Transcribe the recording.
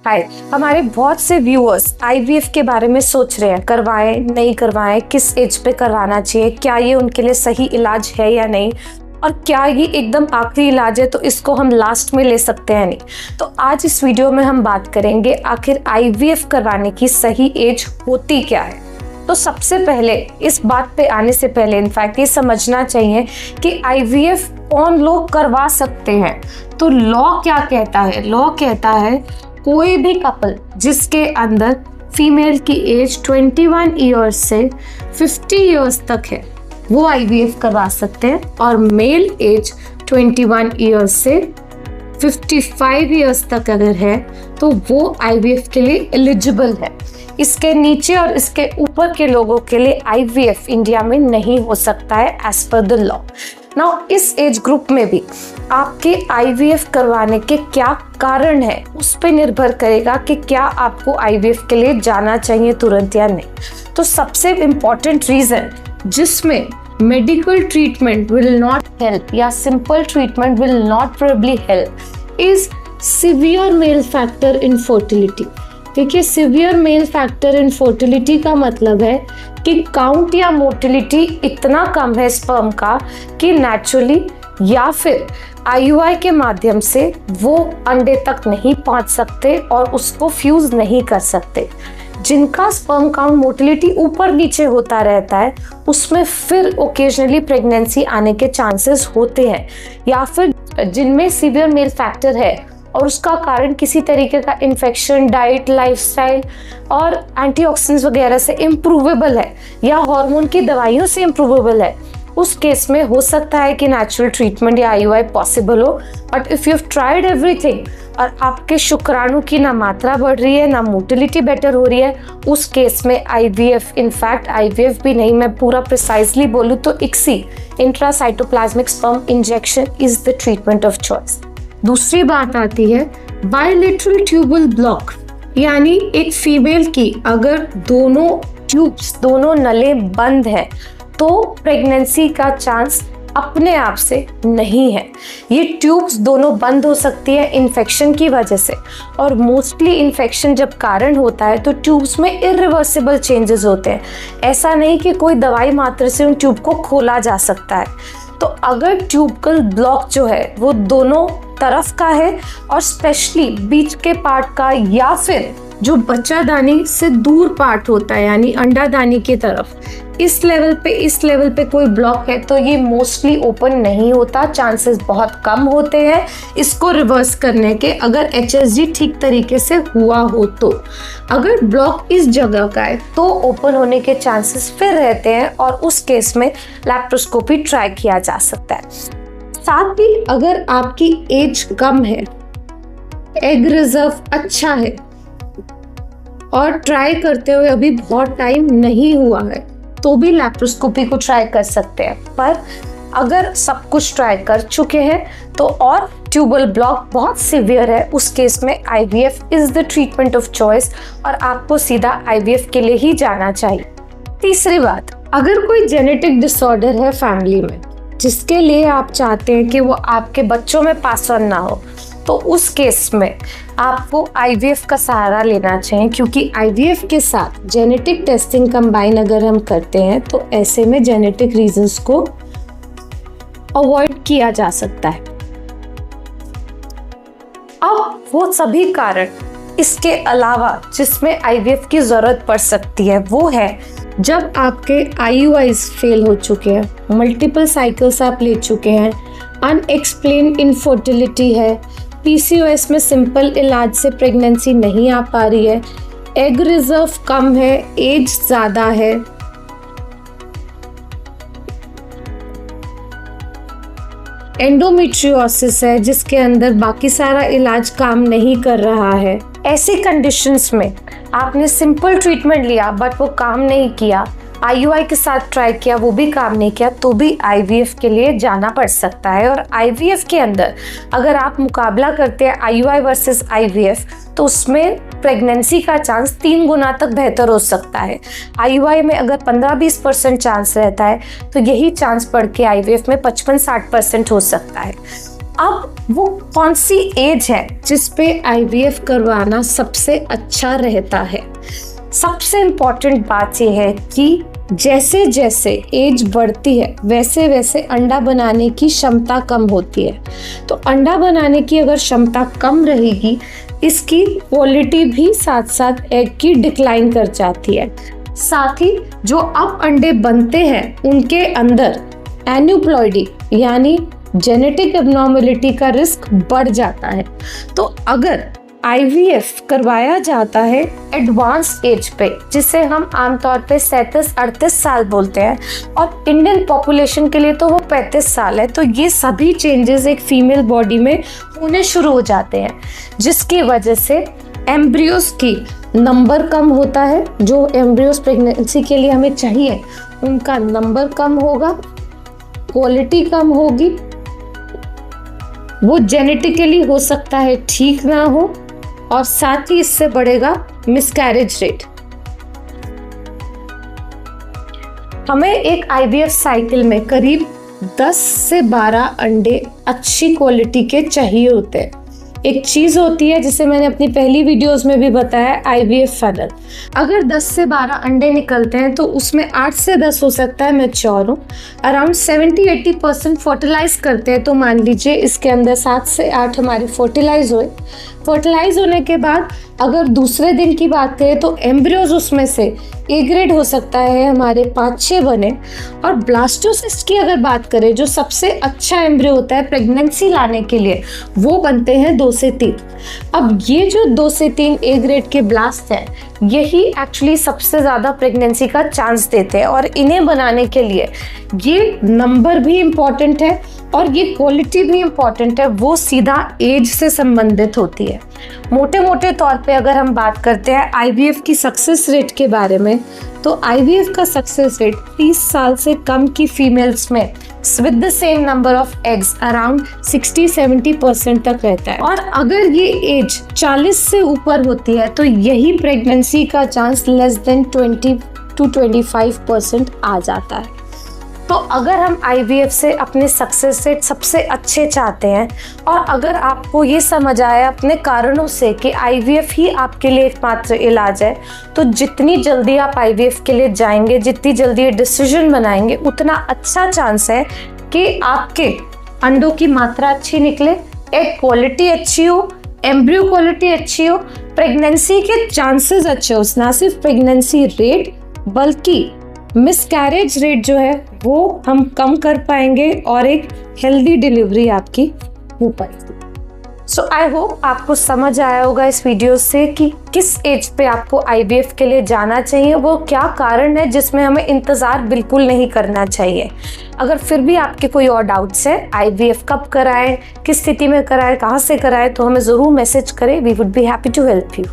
हाय, हमारे बहुत से व्यूअर्स आईवीएफ के बारे में सोच रहे हैं, करवाएं नहीं करवाएं, किस एज पे करवाना चाहिए, क्या ये उनके लिए सही इलाज है या नहीं, और क्या ये एकदम आखिरी इलाज है तो इसको हम लास्ट में ले सकते हैं नहीं। तो आज इस वीडियो में हम बात करेंगे आखिर आईवीएफ करवाने की सही एज होती क्या है। तो सबसे पहले इस बात पे आने से पहले इनफैक्ट ये समझना चाहिए कि आईवीएफ कौन लोग करवा सकते हैं। तो लॉ क्या कहता है? लॉ कहता है कोई भी कपल जिसके अंदर फीमेल की एज 21 ईयर्स से 50 ईयर्स तक है वो आईवीएफ करवा सकते हैं, और मेल एज 21 ईयर्स से 55 ईयर्स तक अगर है तो वो आईवीएफ के लिए एलिजिबल है। इसके नीचे और इसके ऊपर के लोगों के लिए आईवीएफ इंडिया में नहीं हो सकता है as per the law. Now इस एज ग्रुप में भी आपके आईवीएफ करवाने के क्या कारण है उस पर निर्भर करेगा कि क्या आपको आईवीएफ के लिए जाना चाहिए तुरंत या नहीं। तो सबसे इम्पोर्टेंट रीजन जिसमें medical treatment will not help या simple treatment will not probably help is severe male factor in fertility. देखिए, severe male factor in fertility का मतलब है कि काउंट या मोटिलिटी इतना कम है स्पर्म का कि नेचुरली या फिर आईयूआई के माध्यम से वो अंडे तक नहीं पहुंच सकते और उसको फ्यूज नहीं कर सकते। जिनका स्पर्म काउंट मोटिलिटी ऊपर नीचे होता रहता है उसमें फिर ओकेजनली प्रेगनेंसी आने के चांसेस होते हैं, या फिर जिनमें सीवियर मेल फैक्टर है और उसका कारण किसी तरीके का इन्फेक्शन, डाइट, लाइफस्टाइल और एंटीऑक्सीडेंट्स वगैरह से इम्प्रूवेबल है या हार्मोन की दवाइयों से इम्प्रूवेबल है, उस केस में हो सकता है कि नेचुरल ट्रीटमेंट या आईयूआई पॉसिबल हो। But if you have tried everything और आपके शुक्राणु की ना मात्रा बढ़ रही है ना मोटिलिटी बेटर हो रही है, उस केस में आईवीएफ, इनफैक्ट आईवीएफ भी नहीं, मैं पूरा प्रिसाइजली बोलूँ तो ICSI, intracytoplasmic sperm injection is the treatment of choice. दूसरी बात आती है बायलेटरल ट्यूबल ब्लॉक, यानी एक फीमेल की अगर दोनों ट्यूब्स, दोनों नले बंद हैं तो प्रेगनेंसी का चांस अपने आप से नहीं है। ये ट्यूब्स दोनों बंद हो सकती है इन्फेक्शन की वजह से, और मोस्टली इन्फेक्शन जब कारण होता है तो ट्यूब्स में इरिवर्सिबल चेंजेस होते हैं। ऐसा नहीं कि कोई दवाई मात्र से उन ट्यूब को खोला जा सकता है। तो अगर ट्यूबकल ब्लॉक जो है वो दोनों तरफ का है और स्पेशली बीच के पार्ट का, या फिर जो बच्चादानी से दूर पार्ट होता है यानी अंडादानी की तरफ, इस लेवल पे कोई ब्लॉक है तो ये मोस्टली ओपन नहीं होता, चांसेस बहुत कम होते हैं इसको रिवर्स करने के, अगर एचएसजी ठीक तरीके से हुआ हो तो। अगर ब्लॉक इस जगह का है तो ओपन होने के चांसेस फिर रहते हैं और उस केस में लैप्रोस्कोपी ट्राई किया जा सकता है। साथ ही अगर आपकी एज कम है, एग रिजर्व अच्छा है और ट्राई करते हुए अभी बहुत टाइम नहीं हुआ है तो भी लैप्रोस्कोपी को ट्राई कर सकते हैं। पर अगर सब कुछ ट्राई कर चुके हैं तो और ट्यूबल ब्लॉक बहुत सीवियर है, उस केस में IVF is the treatment of choice और आपको सीधा आईवीएफ के लिए ही जाना चाहिए। तीसरी बात, अगर कोई जेनेटिक डिसऑर्डर है फैमिली में जिसके लिए आप चाहते हैं कि वो आपके बच्चों में पास ऑन ना हो, तो उस केस में आपको आईवीएफ का सहारा लेना चाहिए, क्योंकि आईवीएफ के साथ जेनेटिक टेस्टिंग कंबाइन अगर हम करते हैं तो ऐसे में जेनेटिक रीजंस को अवॉइड किया जा सकता है। अब वो सभी कारण इसके अलावा जिसमें आईवीएफ की जरूरत पड़ सकती है वो है जब आपके आईयूआईज फेल हो चुके हैं, मल्टीपल साइकिल्स आप ले चुके हैं, अनएक्सप्लेन्ड इनफर्टिलिटी है, पीसीओएस में सिंपल इलाज से प्रेगनेंसी नहीं आ पा रही है, एग रिजर्व कम है, एज ज़्यादा है, एंडोमेट्रियोसिस है जिसके अंदर बाकी सारा इलाज काम नहीं कर रहा है। ऐसी कंडीशंस में आपने सिंपल ट्रीटमेंट लिया बट वो काम नहीं किया, आईयूआई के साथ ट्राई किया वो भी काम नहीं किया, तो भी आईवीएफ के लिए जाना पड़ सकता है। और आईवीएफ के अंदर अगर आप मुकाबला करते हैं आईयूआई वर्सेस आईवीएफ तो उसमें प्रेगनेंसी का चांस 3 गुना तक बेहतर हो सकता है। आईयूआई में अगर 15-20% चांस रहता है तो यही चांस बढ़ के आईवीएफ में 55-60% हो सकता है। अब वो कौन सी एज है जिस पे आईवीएफ करवाना सबसे अच्छा रहता है? सबसे इम्पॉर्टेंट बात यह है कि जैसे जैसे एज बढ़ती है वैसे वैसे अंडा बनाने की क्षमता कम होती है। तो अंडा बनाने की अगर क्षमता कम रहेगी, इसकी क्वालिटी भी साथ साथ एग की डिक्लाइन कर जाती है। साथ ही जो अब अंडे बनते हैं उनके अंदर एन्यूप्लॉइडी यानी जेनेटिक एब्नॉर्मलिटी का रिस्क बढ़ जाता है। तो अगर आईवीएफ करवाया जाता है एडवांस एज पे, जिसे हम आमतौर पे 37-38 साल बोलते हैं, और इंडियन पॉपुलेशन के लिए तो वो 35 साल है, तो ये सभी चेंजेस एक फीमेल बॉडी में होने शुरू हो जाते हैं, जिसकी वजह से एम्ब्रियोज की नंबर कम होता है। जो एम्ब्रियोज प्रेगनेंसी के लिए हमें चाहिए उनका नंबर कम होगा, क्वालिटी कम होगी, वो जेनेटिकली हो सकता है ठीक ना हो, और साथ ही इससे बढ़ेगा मिसकैरेज रेट। हमें एक आईवीएफ साइकिल में करीब 10 से 12 अंडे अच्छी क्वालिटी के चाहिए होते हैं। एक चीज होती है जिसे मैंने अपनी पहली वीडियोस में भी बताया, आईवीएफ फनल। अगर 10 से 12 अंडे निकलते हैं तो उसमें 8 से 10 हो सकता है मैच्योर हो, अराउंड 70-80% फर्टिलाइज करते हैं। तो मान लीजिए इसके अंदर 7 से 8 हमारे फर्टिलाइज हुए। फर्टिलाइज होने के बाद अगर दूसरे दिन की बात करें तो एम्ब्रियोज उसमें से ए ग्रेड हो सकता है हमारे 5-6 बने। और ब्लास्टोसिस्ट की अगर बात करें, जो सबसे अच्छा एम्ब्रियो होता है प्रेगनेंसी लाने के लिए, वो बनते हैं 2 से 3। अब ये जो 2 से 3 ए ग्रेड के ब्लास्ट हैं, यही एक्चुअली सबसे ज़्यादा प्रेगनेंसी का चांस देते हैं। और इन्हें बनाने के लिए ये नंबर भी इम्पॉर्टेंट है और ये क्वालिटी भी इम्पॉर्टेंट है, वो सीधा एज से संबंधित होती है। मोटे मोटे तौर पे अगर हम बात करते हैं आईवीएफ की सक्सेस रेट के बारे में, तो आईवीएफ का सक्सेस रेट 30 साल से कम की फीमेल्स में with the same number of eggs around 60-70% तक रहता है। और अगर ये एज 40 से ऊपर होती है तो यही प्रेगनेंसी का चांस लेस देन 20-25% आ जाता है। तो अगर हम आईवीएफ से अपने सक्सेस रेट सबसे अच्छे चाहते हैं, और अगर आपको ये समझ आया अपने कारणों से कि आईवीएफ ही आपके लिए एकमात्र इलाज है, तो जितनी जल्दी आप आईवीएफ के लिए जाएंगे, जितनी जल्दी ये डिसीजन बनाएंगे, उतना अच्छा चांस है कि आपके अंडों की मात्रा अच्छी निकले, एग क्वालिटी अच्छी हो, एम्ब्रियो क्वालिटी अच्छी हो, प्रेगनेंसी के चांसेस अच्छे हो। ना सिर्फ प्रेगनेंसी रेट बल्कि मिसकैरेज रेट जो है वो हम कम कर पाएंगे और एक हेल्दी डिलीवरी आपकी हो पाएगी। सो आई होप आपको समझ आया होगा इस वीडियो से कि किस एज पे आपको आईवीएफ के लिए जाना चाहिए, वो क्या कारण है जिसमें हमें इंतज़ार बिल्कुल नहीं करना चाहिए। अगर फिर भी आपके कोई और डाउट्स है, आईवीएफ कब कराएं, किस स्थिति में कराएं, कहाँ से कराएं, तो हमें ज़रूर मैसेज करें। We would be happy to help you.